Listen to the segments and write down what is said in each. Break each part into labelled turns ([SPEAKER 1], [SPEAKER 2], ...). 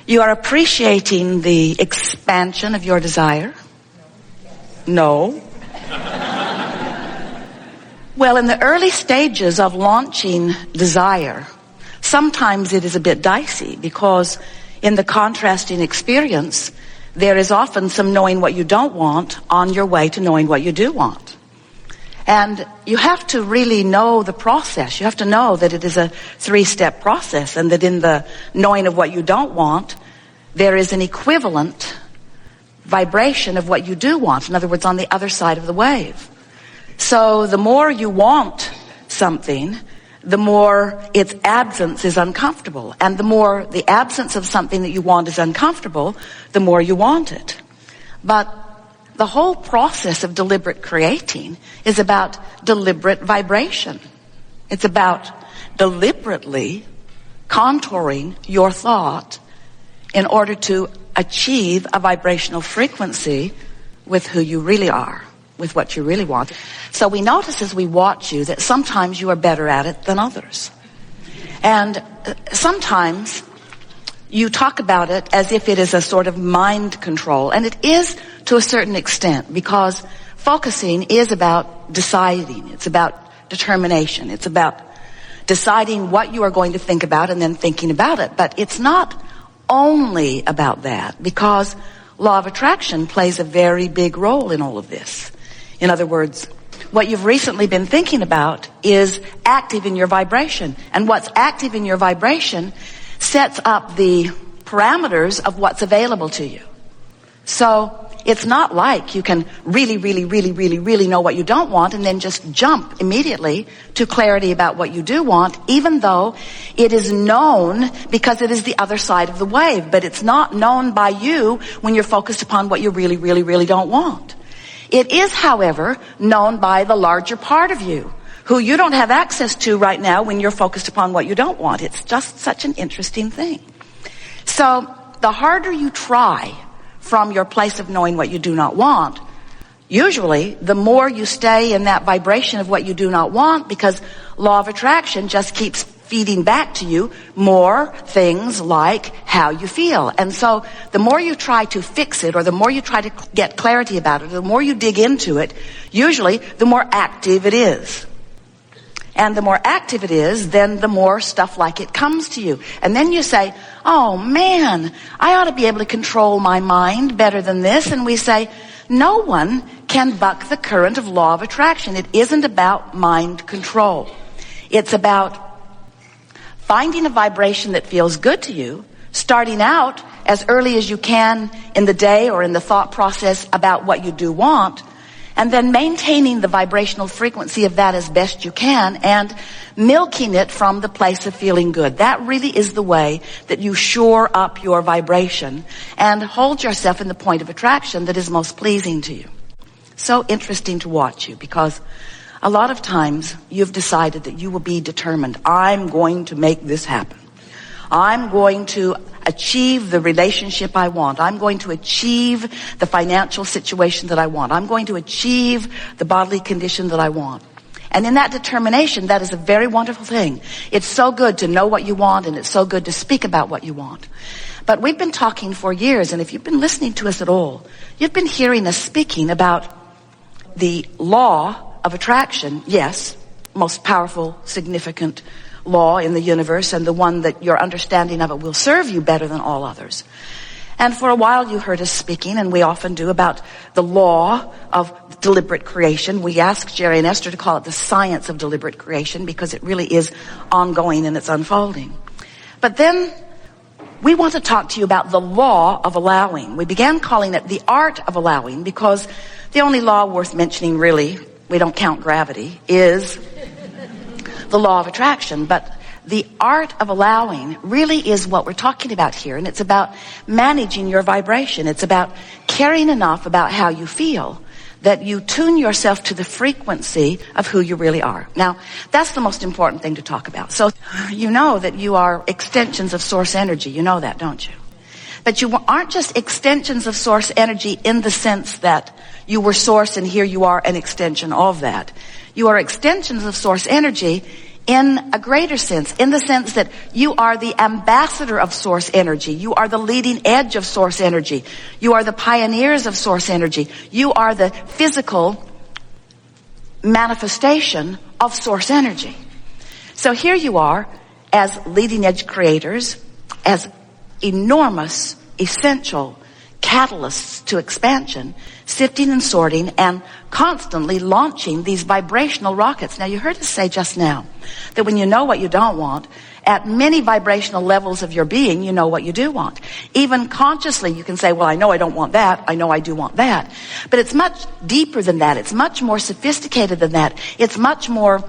[SPEAKER 1] You are appreciating the expansion of your desire? No. Well, in the early stages of launching desire, sometimes it is a bit dicey because in the contrasting experience, there is often some knowing what you don't want on your way to knowing what you do want. And you have to really know the process. You have to know that it is a 3-step process and that in the knowing of what you don't want, there is an equivalent vibration of what you do want. In other words, on the other side of the wave. So the more you want something, the more its absence is uncomfortable. And the more the absence of something that you want is uncomfortable, the more you want it. But the whole process of deliberate creating is about deliberate vibration. It's about deliberately contouring your thought in order to achieve a vibrational frequency with who you really are, with what you really want. So we notice as we watch you that sometimes you are better at it than others. And sometimes you talk about it as if it is a sort of mind control. And it is to a certain extent, because focusing is about deciding. It's about determination. It's about deciding what you are going to think about and then thinking about it. But it's not only about that, because law of attraction plays a very big role in all of this. In other words, what you've recently been thinking about is active in your vibration. And what's active in your vibration sets up the parameters of what's available to you. So it's not like you can really know what you don't want and then just jump immediately to clarity about what you do want, even though it is known because it is the other side of the wave. But it's not known by you when you're focused upon what you really don't want. It is, however, known by the larger part of you, who you don't have access to right now when you're focused upon what you don't want. It's just such an interesting thing. So the harder you try from your place of knowing what you do not want, usually the more you stay in that vibration of what you do not want, because law of attraction just keeps feeding back to you more things like how you feel. And so the more you try to fix it, or the more you try to get clarity about it, the more you dig into it, usually the more active it is. And the more active it is, then the more stuff like it comes to you. And then you say, oh man, I ought to be able to control my mind better than this. And we say, no one can buck the current of law of attraction. It isn't about mind control. It's about finding a vibration that feels good to you, starting out as early as you can in the day or in the thought process about what you do want, and then maintaining the vibrational frequency of that as best you can and milking it from the place of feeling good. That really is the way that you shore up your vibration and hold yourself in the point of attraction that is most pleasing to you. So interesting to watch you, because a lot of times you've decided that you will be determined. I'm going to make this happen. I'm going to achieve the relationship I want. I'm going to achieve the financial situation that I want. I'm going to achieve the bodily condition that I want. And in that determination, that is a very wonderful thing. It's so good to know what you want, and it's so good to speak about what you want. But we've been talking for years, and if you've been listening to us at all, you've been hearing us speaking about the law of attraction. Yes, most powerful, significant law in the universe, and the one that your understanding of it will serve you better than all others. And for a while you heard us speaking, and we often do, about the law of deliberate creation. We asked Jerry and Esther to call it the science of deliberate creation, because it really is ongoing and it's unfolding. But then we want to talk to you about the law of allowing. We began calling it the art of allowing, because the only law worth mentioning, really, we don't count gravity, is the law of attraction. But the art of allowing really is what we're talking about here. And it's about managing your vibration. It's about caring enough about how you feel that you tune yourself to the frequency of who you really are. Now, that's the most important thing to talk about. So you know that you are extensions of source energy. You know that, don't you? But you aren't just extensions of source energy in the sense that you were source and here you are an extension of that. You are extensions of source energy in a greater sense, in the sense that you are the ambassador of source energy. You are the leading edge of source energy. You are the pioneers of source energy. You are the physical manifestation of source energy. So here you are as leading edge creators, as enormous, essential catalysts to expansion, sifting and sorting and constantly launching these vibrational rockets. Now, you heard us say just now that when you know what you don't want, at many vibrational levels of your being, you know what you do want. Even consciously, you can say, well, I know I don't want that. I know I do want that. But it's much deeper than that. It's much more sophisticated than that. It's much more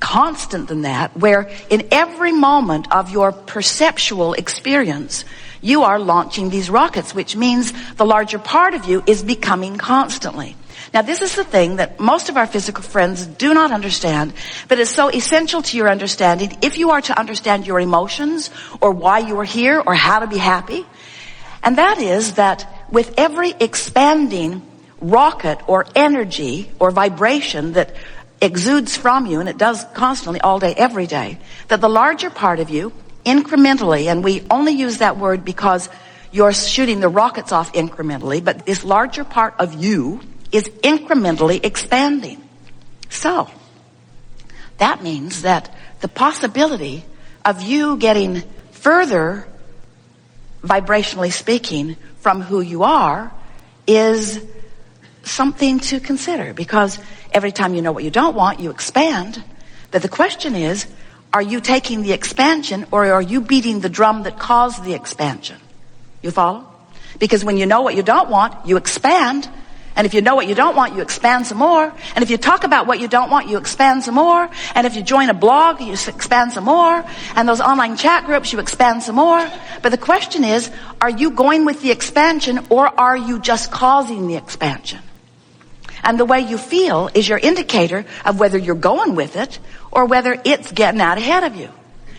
[SPEAKER 1] constant than that, where in every moment of your perceptual experience, you are launching these rockets, which means the larger part of you is becoming constantly. Now, this is the thing that most of our physical friends do not understand, but is so essential to your understanding if you are to understand your emotions or why you are here or how to be happy. And that is that with every expanding rocket or energy or vibration that exudes from you, and it does constantly all day, every day, that the larger part of you incrementally, and we only use that word because you're shooting the rockets off incrementally, but this larger part of you is incrementally expanding. So, that means that the possibility of you getting further, vibrationally speaking, from who you are is something to consider, because every time you know what you don't want, you expand. But the question is, are you taking the expansion or are you beating the drum that caused the expansion? You follow? Because when you know what you don't want, you expand. And if you know what you don't want, you expand some more. And if you talk about what you don't want, you expand some more. And if you join a blog, you expand some more. And those online chat groups, you expand some more. But the question is, are you going with the expansion or are you just causing the expansion? And the way you feel is your indicator of whether you're going with it or whether it's getting out ahead of you.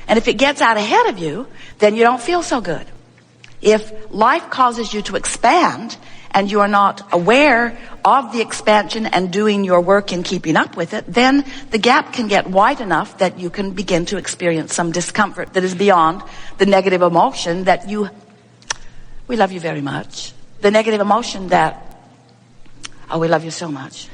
[SPEAKER 1] And if it gets out ahead of you, then you don't feel so good. If life causes you to expand and you are not aware of the expansion and doing your work in keeping up with it, then the gap can get wide enough that you can begin to experience some discomfort that is beyond the negative emotion that we love you very much. The negative emotion that, oh, we love you so much.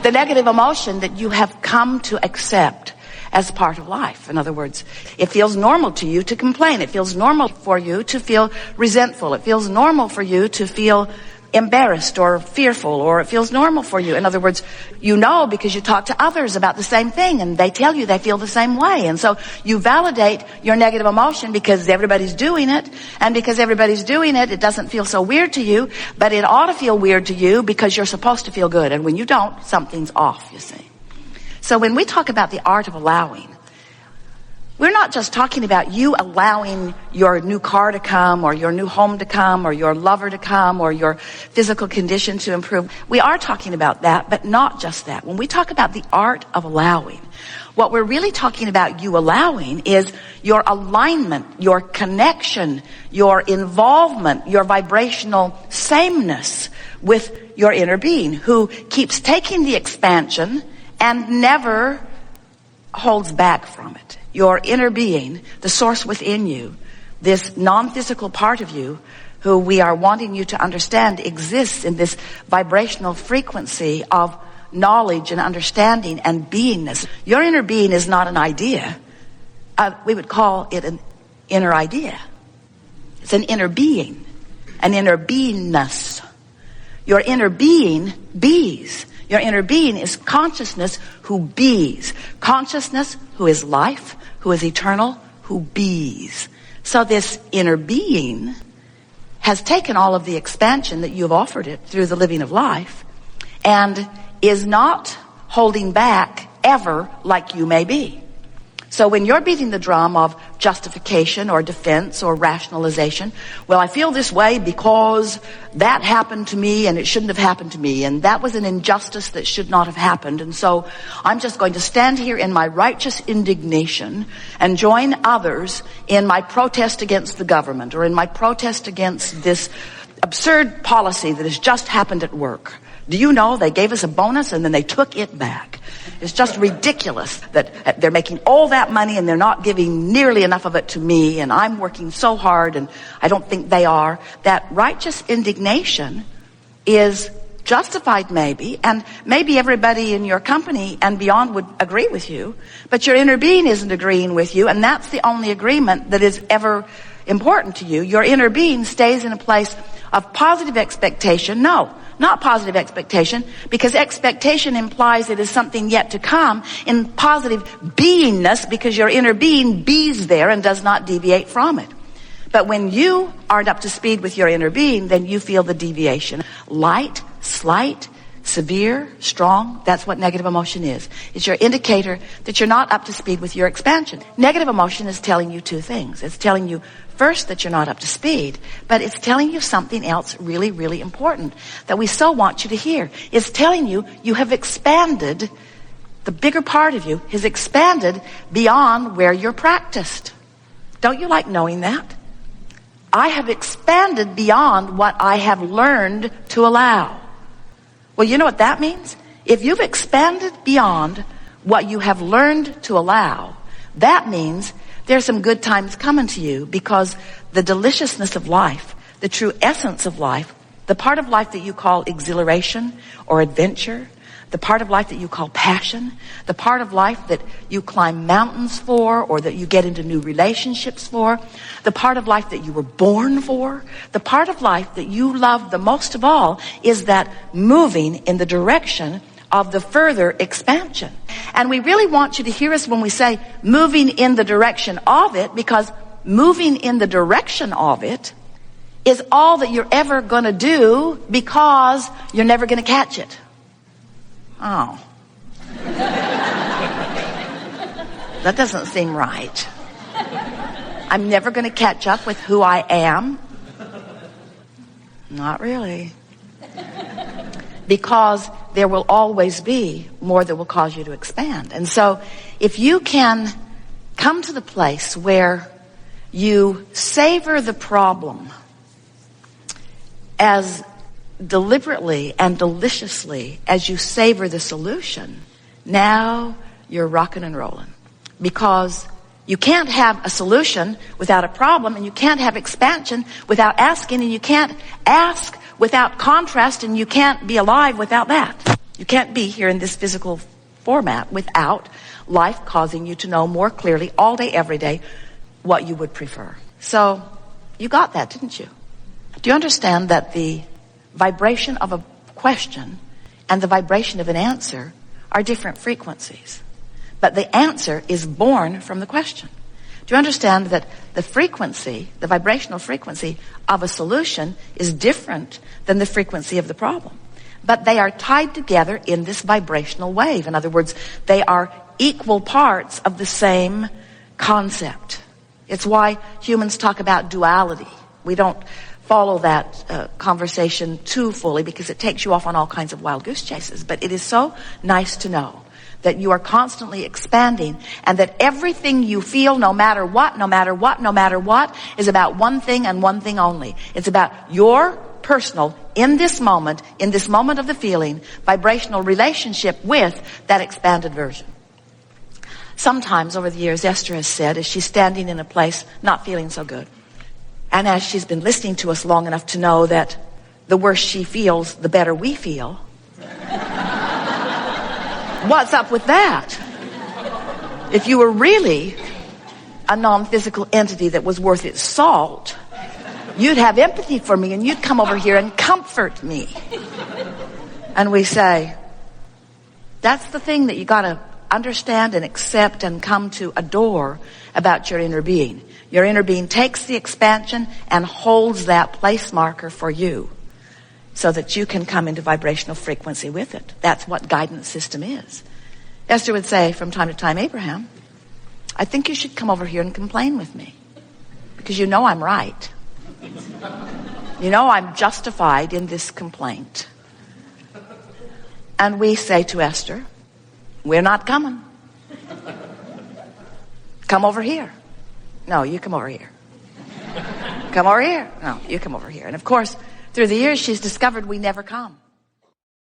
[SPEAKER 1] The negative emotion that you have come to accept as part of life. In other words, it feels normal to you to complain. It feels normal for you to feel resentful. It feels normal for you to feel embarrassed or fearful, or it feels normal for you. In other words, you know because you talk to others about the same thing and they tell you they feel the same way. And so you validate your negative emotion because everybody's doing it. And because everybody's doing it, it doesn't feel so weird to you, but it ought to feel weird to you because you're supposed to feel good. And when you don't, something's off, you see. So when we talk about the art of allowing, we're not just talking about you allowing your new car to come or your new home to come or your lover to come or your physical condition to improve. We are talking about that, but not just that. When we talk about the art of allowing, what we're really talking about you allowing is your alignment, your connection, your involvement, your vibrational sameness with your inner being, who keeps taking the expansion and never holds back from it. Your inner being, the source within you, this non-physical part of you, who we are wanting you to understand exists in this vibrational frequency of knowledge and understanding and beingness. Your inner being is not an idea. We would call it an inner idea. It's an inner being, an inner beingness. Your inner being bees. Your inner being is consciousness who bees. Consciousness who is life, who is eternal, who bees. So this inner being has taken all of the expansion that you've offered it through the living of life and is not holding back ever like you may be. So when you're beating the drum of justification or defense or rationalization, well, I feel this way because that happened to me and it shouldn't have happened to me, and that was an injustice that should not have happened, and so I'm just going to stand here in my righteous indignation and join others in my protest against the government or in my protest against this absurd policy that has just happened at work. Do you know they gave us a bonus and then they took it back? It's just ridiculous that they're making all that money and they're not giving nearly enough of it to me, and I'm working so hard and I don't think they are. That righteous indignation is justified maybe, and maybe everybody in your company and beyond would agree with you, but your inner being isn't agreeing with you, and that's the only agreement that is ever important to you. Your inner being stays in a place of positive expectation. No, not positive expectation, because expectation implies it is something yet to come. In positive beingness, because your inner being bees there and does not deviate from it. But when you aren't up to speed with your inner being, then you feel the deviation. Light, slight, severe, strong, that's what negative emotion is. It's your indicator that you're not up to speed with your expansion. Negative emotion is telling you two things. It's telling you first that you're not up to speed, but it's telling you something else really, really important that we so want you to hear. It's telling you you have expanded, the bigger part of you has expanded beyond where you're practiced. Don't you like knowing that? I have expanded beyond what I have learned to allow. Well, you know what that means? If you've expanded beyond what you have learned to allow, that means there's some good times coming to you, because the deliciousness of life, the true essence of life, the part of life that you call exhilaration or adventure, the part of life that you call passion, the part of life that you climb mountains for, or that you get into new relationships for, the part of life that you were born for, the part of life that you love the most of all is that moving in the direction of the further expansion. And we really want you to hear us when we say moving in the direction of it, because moving in the direction of it is all that you're ever going to do, because you're never going to catch it. Oh. That doesn't seem right. I'm never going to catch up with who I am. Not really. Because there will always be more that will cause you to expand. And so if you can come to the place where you savor the problem as deliberately and deliciously as you savor the solution, now you're rocking and rolling. Because you can't have a solution without a problem, and you can't have expansion without asking, and you can't ask without contrast, and you can't be alive without that. You can't be here in this physical format without life causing you to know more clearly all day, every day, what you would prefer. So you got that, didn't you? Do you understand that the vibration of a question and the vibration of an answer are different frequencies? But the answer is born from the question. Do you understand that the frequency, the vibrational frequency of a solution is different than the frequency of the problem? But they are tied together in this vibrational wave. In other words, they are equal parts of the same concept. It's why humans talk about duality. We don't follow that conversation too fully, because it takes you off on all kinds of wild goose chases. But it is so nice to know that you are constantly expanding, and that everything you feel, no matter what, is about one thing and one thing only. It's about your personal, in this moment of the feeling, vibrational relationship with that expanded version. Sometimes over the years, Esther has said, as she's standing in a place not feeling so good, and as she's been listening to us long enough to know that the worse she feels, the better we feel. What's up with that? If you were really a non-physical entity that was worth its salt, you'd have empathy for me and you'd come over here and comfort me. And we say, that's the thing that you got to understand and accept and come to adore about your inner being. Your inner being takes the expansion and holds that place marker for you so that you can come into vibrational frequency with it. That's what guidance system is. Esther would say from time to time, Abraham, I think you should come over here and complain with me, because you know I'm right. You know I'm justified in this complaint. And we say to Esther, we're not coming. Come over here. No, you come over here. Come over here. No, you come over here. And of course, through the years, she's discovered we never come.